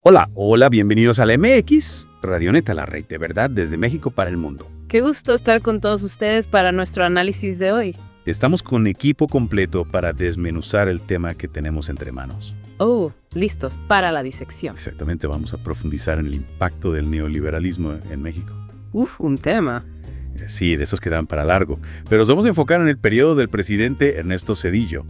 Hola, bienvenidos a la MX, Radioneta, la red de verdad desde México para el mundo. Qué gusto estar con todos ustedes para nuestro análisis de hoy. Estamos con equipo completo para desmenuzar el tema que tenemos entre manos. Listos para la disección. Exactamente, vamos a profundizar en el impacto del neoliberalismo en México. Un tema. Sí, de esos que dan para largo. Pero nos vamos a enfocar en el periodo del presidente Ernesto Zedillo.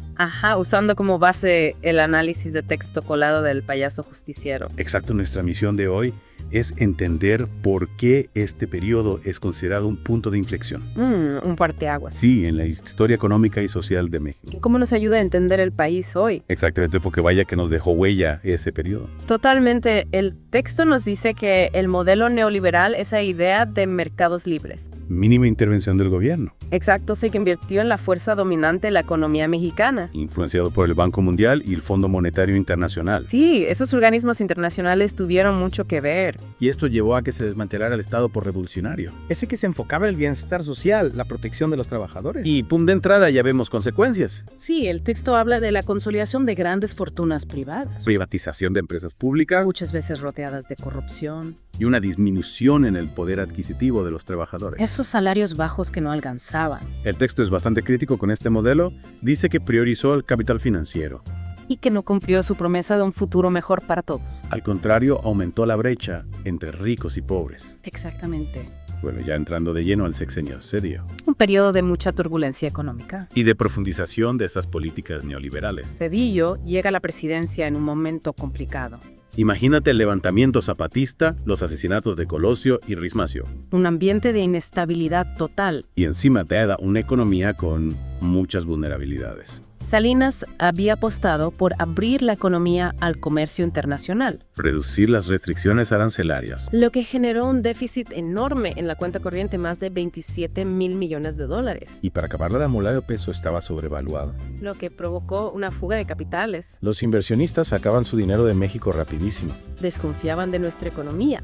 Usando como base el análisis de texto colado del payaso justiciero. Exacto, nuestra misión de hoy es entender por qué este periodo es considerado un punto de inflexión. Un parteaguas. Sí, en la historia económica y social de México. ¿Cómo nos ayuda a entender el país hoy? Exactamente, porque vaya que nos dejó huella ese periodo. Totalmente. El texto nos dice que el modelo neoliberal es la idea de mercados libres. Mínima intervención del gobierno. Exacto, se convirtió en la fuerza dominante de la economía mexicana. Influenciado por el Banco Mundial y el Fondo Monetario Internacional. Sí, esos organismos internacionales tuvieron mucho que ver. Y esto llevó a que se desmantelara el Estado por revolucionario. Ese que se enfocaba en el bienestar social, la protección de los trabajadores. Y pum, de entrada ya vemos consecuencias. Sí, el texto habla de la consolidación de grandes fortunas privadas. Privatización de empresas públicas. Muchas veces rodeadas de corrupción. Y una disminución en el poder adquisitivo de los trabajadores. Esos salarios bajos que no alcanzaban. El texto es bastante crítico con este modelo. Dice que priorizó el capital financiero. Y que no cumplió su promesa de un futuro mejor para todos. Al contrario, aumentó la brecha entre ricos y pobres. Exactamente. Bueno, ya entrando de lleno al sexenio Zedillo. Un periodo de mucha turbulencia económica. Y de profundización de esas políticas neoliberales. Zedillo llega a la presidencia en un momento complicado. Imagínate el levantamiento zapatista, los asesinatos de Colosio y Rismacio. Un ambiente de inestabilidad total. Y encima te da una economía con muchas vulnerabilidades. Salinas había apostado por abrir la economía al comercio internacional, reducir las restricciones arancelarias, lo que generó un déficit enorme en la cuenta corriente, más de 27,000 millones de dólares. Y para acabar la moneda de peso estaba sobrevaluada. Lo que provocó una fuga de capitales. Los inversionistas sacaban su dinero de México rapidísimo. Desconfiaban de nuestra economía.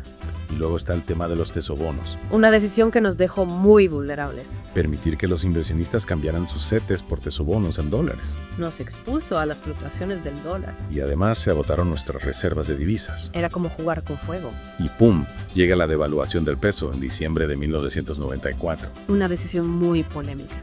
Y luego está el tema de los tesobonos. Una decisión que nos dejó muy vulnerables. Permitir que los inversionistas cambiaran sus CETES por tesobonos en dólares. Nos expuso a las fluctuaciones del dólar. Y además se agotaron nuestras reservas de divisas. Era como jugar con fuego. Y ¡pum! Llega la devaluación del peso en diciembre de 1994. Una decisión muy polémica.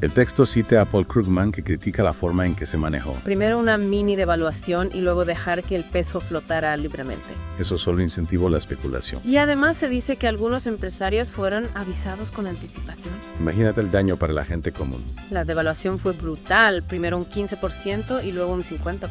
El texto cita a Paul Krugman, que critica la forma en que se manejó. Primero una mini devaluación y luego dejar que el peso flotara libremente. Eso solo incentivó la especulación. Y además se dice que algunos empresarios fueron avisados con anticipación. Imagínate el daño para la gente común. La devaluación fue brutal, primero un 15% y luego un 50%.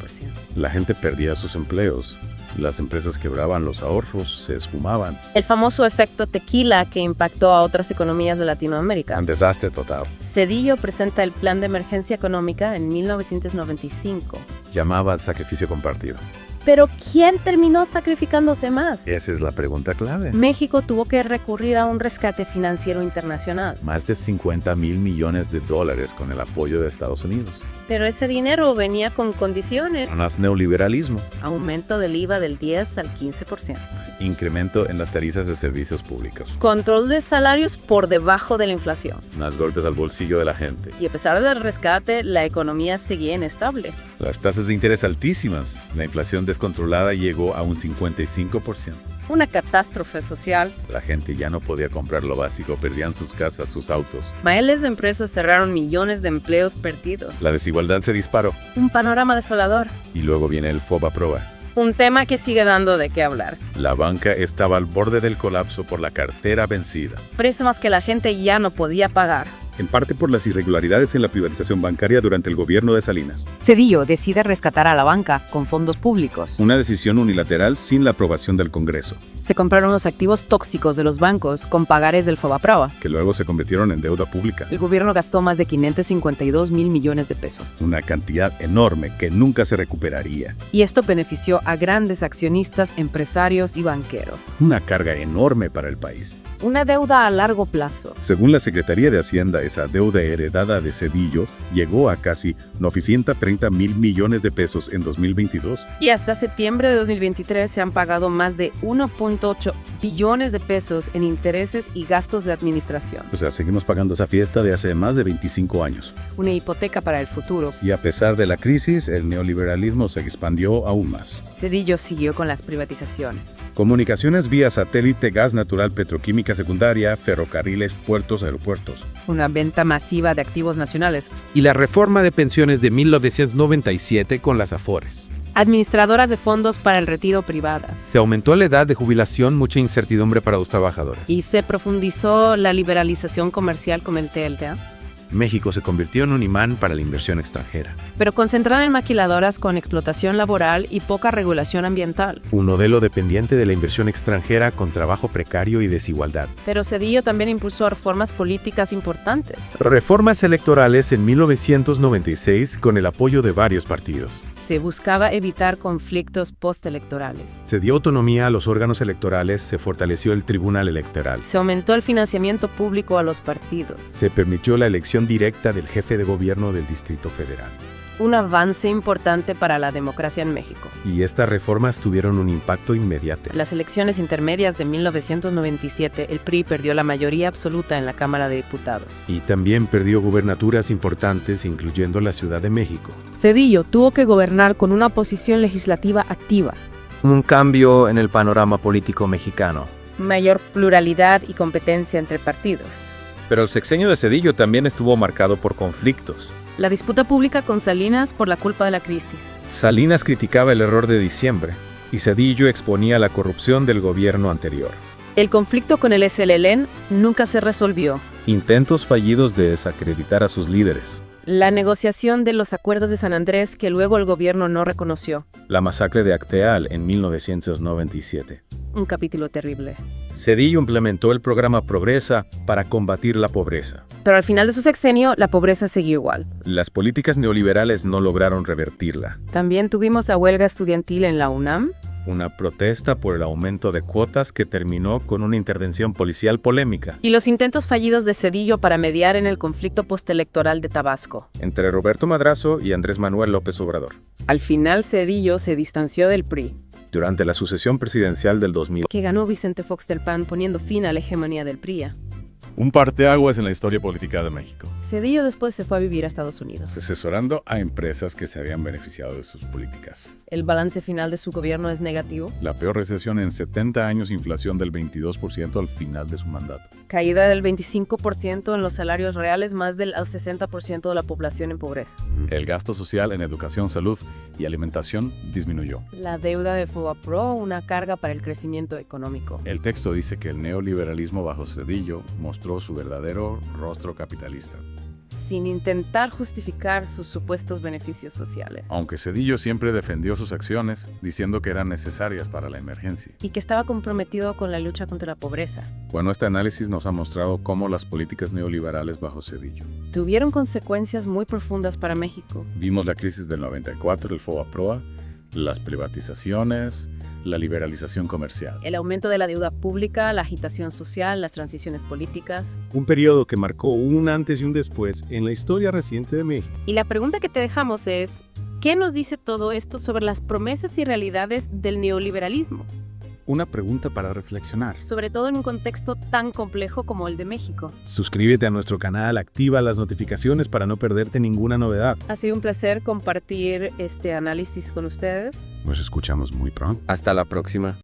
La gente perdía sus empleos. Las empresas quebraban, los ahorros se esfumaban. El famoso efecto tequila que impactó a otras economías de Latinoamérica. Un desastre total. Zedillo presenta el Plan de Emergencia Económica en 1995. Llamaba al sacrificio compartido. Pero ¿quién terminó sacrificándose más? Esa es la pregunta clave. México tuvo que recurrir a un rescate financiero internacional. Más de 50,000 millones de dólares con el apoyo de Estados Unidos. Pero ese dinero venía con condiciones. Más neoliberalismo. Aumento del IVA del 10 al 15%. Incremento en las tarifas de servicios públicos. Control de salarios por debajo de la inflación. Más golpes al bolsillo de la gente. Y a pesar del rescate, la economía seguía inestable. Las tasas de interés altísimas. La inflación descontrolada llegó a un 55%. Una catástrofe social. La gente ya no podía comprar lo básico, perdían sus casas, sus autos. Miles de empresas cerraron, millones de empleos perdidos. La desigualdad se disparó. Un panorama desolador. Y luego viene el FOBAPROA. Un tema que sigue dando de qué hablar. La banca estaba al borde del colapso por la cartera vencida. Préstamos que la gente ya no podía pagar. En parte por las irregularidades en la privatización bancaria durante el gobierno de Salinas. Zedillo decide rescatar a la banca con fondos públicos. Una decisión unilateral sin la aprobación del Congreso, Se compraron los activos tóxicos de los bancos con pagares del FOBAPROA. que luego se convirtieron en deuda pública. El gobierno gastó más de 552,000 millones de pesos. Una cantidad enorme que nunca se recuperaría. Y esto benefició a grandes accionistas, empresarios y banqueros. Una carga enorme para el país. Una deuda a largo plazo. Según la Secretaría de Hacienda, esa deuda heredada de Zedillo llegó a casi 930,000 millones de pesos en 2022. Y hasta septiembre de 2023 se han pagado más de 1,8 billones de pesos en intereses y gastos de administración. O sea, seguimos pagando esa fiesta de hace más de 25 años. Una hipoteca para el futuro. Y a pesar de la crisis, el neoliberalismo se expandió aún más. Zedillo siguió con las privatizaciones. Comunicaciones vía satélite, gas natural, petroquímica secundaria, ferrocarriles, puertos, aeropuertos. Una venta masiva de activos nacionales. Y la reforma de pensiones de 1997 con las Afores. Administradoras de fondos para el retiro privadas. Se aumentó la edad de jubilación, mucha incertidumbre para los trabajadores. Y se profundizó la liberalización comercial con el TLTA. México se convirtió en un imán para la inversión extranjera. Pero concentrada en maquiladoras con explotación laboral y poca regulación ambiental. Un modelo dependiente de la inversión extranjera con trabajo precario y desigualdad. Pero Zedillo también impulsó reformas políticas importantes. Reformas electorales en 1996 con el apoyo de varios partidos. Se buscaba evitar conflictos postelectorales. Se dio autonomía a los órganos electorales, se fortaleció el Tribunal Electoral. Se aumentó el financiamiento público a los partidos. Se permitió la elección directa del jefe de gobierno del Distrito Federal. Un avance importante para la democracia en México. Y estas reformas tuvieron un impacto inmediato. Las elecciones intermedias de 1997, el PRI perdió la mayoría absoluta en la Cámara de Diputados. Y también perdió gubernaturas importantes, incluyendo la Ciudad de México. Zedillo tuvo que gobernar con una posición legislativa activa. Un cambio en el panorama político mexicano. Mayor pluralidad y competencia entre partidos. Pero el sexenio de Zedillo también estuvo marcado por conflictos. La disputa pública con Salinas por la culpa de la crisis. Salinas criticaba el error de diciembre y Zedillo exponía la corrupción del gobierno anterior. El conflicto con el SLN nunca se resolvió. Intentos fallidos de desacreditar a sus líderes. La negociación de los acuerdos de San Andrés que luego el gobierno no reconoció. La masacre de Acteal en 1997. Un capítulo terrible. Zedillo implementó el programa Progresa para combatir la pobreza. Pero al final de su sexenio, la pobreza siguió igual. Las políticas neoliberales no lograron revertirla. También tuvimos la huelga estudiantil en la UNAM. Una protesta por el aumento de cuotas que terminó con una intervención policial polémica. Y los intentos fallidos de Zedillo para mediar en el conflicto postelectoral de Tabasco. Entre Roberto Madrazo y Andrés Manuel López Obrador. Al final, Zedillo se distanció del PRI. Durante la sucesión presidencial del 2000. Que ganó Vicente Fox del PAN poniendo fin a la hegemonía del PRI. Un parteaguas en la historia política de México. Zedillo después se fue a vivir a Estados Unidos. Asesorando a empresas que se habían beneficiado de sus políticas. El balance final de su gobierno es negativo. La peor recesión en 70 años, inflación del 22% al final de su mandato. Caída del 25% en los salarios reales, más del 60% de la población en pobreza. El gasto social en educación, salud y alimentación disminuyó. La deuda de FOBAPRO, una carga para el crecimiento económico. El texto dice que el neoliberalismo bajo Zedillo mostró su verdadero rostro capitalista. Sin intentar justificar sus supuestos beneficios sociales. Aunque Zedillo siempre defendió sus acciones, diciendo que eran necesarias para la emergencia. Y que estaba comprometido con la lucha contra la pobreza. Bueno, este análisis nos ha mostrado cómo las políticas neoliberales bajo Zedillo tuvieron consecuencias muy profundas para México. Vimos la crisis del 94, el FOBAPROA, las privatizaciones, la liberalización comercial. El aumento de la deuda pública, la agitación social, las transiciones políticas. Un periodo que marcó un antes y un después en la historia reciente de México. Y la pregunta que te dejamos es, ¿qué nos dice todo esto sobre las promesas y realidades del neoliberalismo? Una pregunta para reflexionar. Sobre todo en un contexto tan complejo como el de México. Suscríbete a nuestro canal, activa las notificaciones para no perderte ninguna novedad. Ha sido un placer compartir este análisis con ustedes. Nos escuchamos muy pronto. Hasta la próxima.